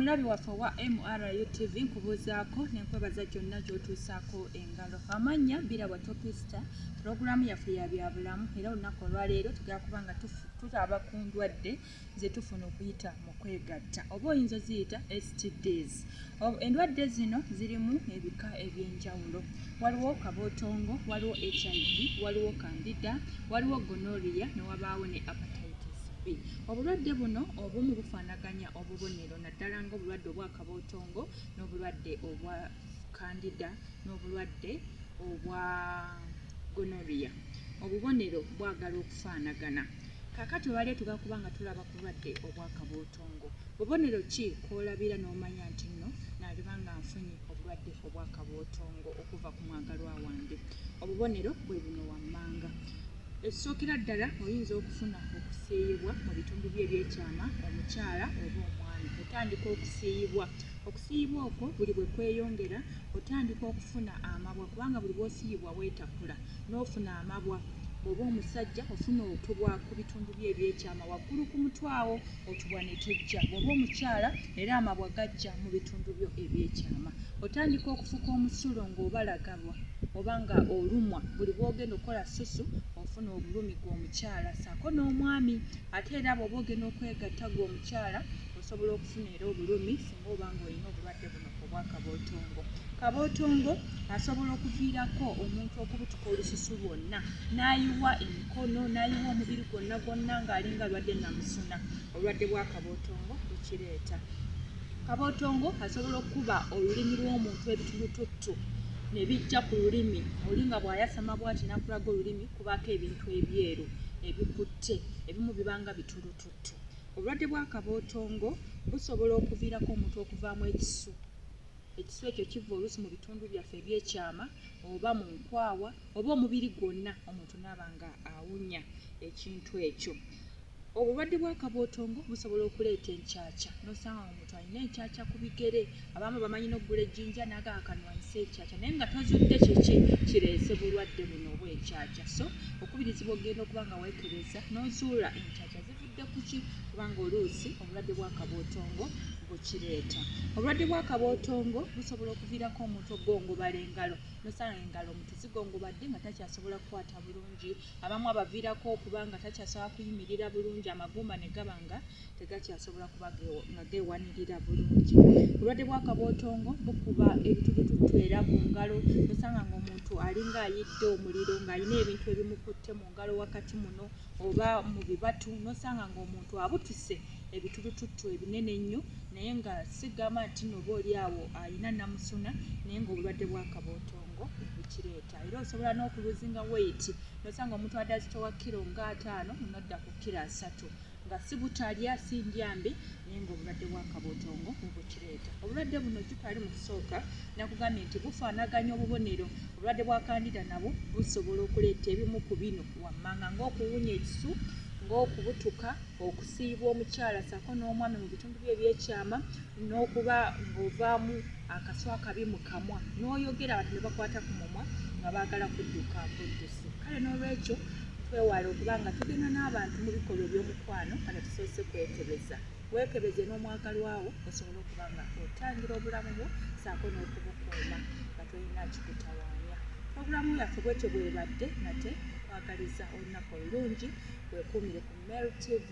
omulabi waffe wa MRU TV nkubuuzaako nenkwebaza gyonna gy'otuusaako engalo. Amannya Birabwa Topista, pulogulaamu yaffe ya byabulamu era olunaku olwaleero tugenda kuba nga tutaba ku ndwadde ze tufuna okuyita mu kwegatta oba oyinza oziyita STDs. Endwadde zino zirimu ebika eby'enjawulo. Waliwo kabootongo, waliwo HIV, waliwo Candida, waliwo gonorrhea ne wabaawo ne hepatitis B. Obulwadde buno obumu bufaanaganya obubonero naddala ng'obulwadde obwa kabootongo n'obulwadde obwa Candida n'obulwadde obwa gonorrhea. Obubonero bwagala okufaanagana. Kaakati olwaleero tugenda kuba nga tulaba ku bulwadde obwa kabootongo. Bubonero ki kw'olabira n'omanya nti nno naliba nga nfunye obulwadde obwa kabootongo okuva ku mwagalwa wange? Obubonero bwe buno wammanga. Ekisookera ddala oyinza okufuna okusiiyibwa mu bitundu bye ebyekyama omukyala oba omwami. Otandika okusiiyibwa. Okusiiyibwa okwo buli bwe kweyongera otandika okufuna amabwa kubanga buli bw'osiiyibwa weetakula n'ofuna amabwa. Bw'oba omusajja ofuna otubwa ku bitundu bye ebyekyama waggulu ku mutwe awo otubwa ne tujja. Bw'oba omukyala era amabwa gajja mu bitundu byo ebyekyama. Otandika okufuka omusulo ng'obalagabwa oba nga olumwa. Buli bw'ogenda okukola ssusu ofuna obulumi gw'omukyala ssaako n'omwami. Ate era bw'oba ogenda okwegatta gw'omukyala osobola okufuna era obulumi singa oba ng'olina obulwadde buno obwa kabootongo. Kabootongo asobola okuviirako omuntu okubutuka olususu lwonna n'ayiwa emikono n'ayiwa omubiri gwonna gwonna ng'alinga alwadde namusuna. Obulwadde bwa kabootongo bukireeta. Kabootongo asobola okukuba olulimi lw'omuntu ebitulututtu ne bijja ku lulimi. Oli nga bw'ayasama bw'ati n'akulaga olulimi kubaako ebintu ebyeru ebikutte, ebimu bibanga bitulututtu. Obulwadde bwa kabootongo busobola okuviirako omuntu okuvaamu ekisu. Ekisu ekyo kiva oluusi mu bitundu byaffe ebyekyama oba mu nkwawa oba omubiri gwonna omuntu n'aba nga awunya ekintu ekyo. Obulwadde bwa kabootongo busobola okuleeta enkyakya n'osanga omuntu alina enkyakya ku bigere. Abamu bamanyi n'oggula ejjinja n'agamba kanwanyisa enkyakya naye nga tozudde kiki kireese bulwadde buno obw'enkyakya. So okubirizibwa ogenda okuba nga weekebeza n'ozuula enkyakya zivudde ku ki kubanga oluusi obulwadde bwa kabootongo bukireeta. Obulwadde bwa kabootongo busobola okuviirako omuntu okugongobala engalo n'osanga engalo omuntu zigongobadde nga takyasobola kukwata bulungi. Abamu abaviirako okuba nga takyasobola kuyimirira bulungi, amagumba ne gaba nga tegakyasobola kuba nga geewanirira bulungi. Obulwadde bwa kabootongo bukuba ebitulututtu era ku ngalo n'osanga ng'omuntu alinga ayidde omuliro ng'alina ebintu ebimukutte mu ngalo wakati muno oba mu bibatu n'osanga ng'omuntu abutuse ebitulututtu ebinene ennyo naye nga sigamba nti n'oba oli awo alina namusuna naye ng'obulwadde bwa kabootongo bukireeta. Era osobola n'okuluzinga weight n'osanga omuntu adde azitowa kilo nga 5 n'odda ku kilo 3 nga si butalya si ndyambi naye ng'obulwadde bwa kabootongo bukireeta. Obulwadde buno tutali mu kusooka nakugambye nti bufaanaganya obubonero. Obulwadde bwa Candida nabwo busobola okuleeta ebimu ku bino wammanga ng'okuwunya ekisu, ng'okubutuka, okusiibwa omukyala ssaako n'omwami mu bitundu bye ebyekyama n'okuba ng'ovaamu akasu akabi mu kamwa n'oyogera abantu ne bakwata ku mumwa nga baagala kudduka buddusi. Kale n'olwekyo twewale okuba nga tugenda n'abantu mu bikolwa eby'omukwano nga tusoose kwekebeza. Weekebeze n'omwagalwawo osobole okuba nga otangira obulamu bwo ssaako n'okubukuuma nga tolina kikutawaanya. Pulogulaamu yaffe bwetyo bw'ebadde nate kwagaliza olunaku olulungi. Weekuumire ku Meru TV.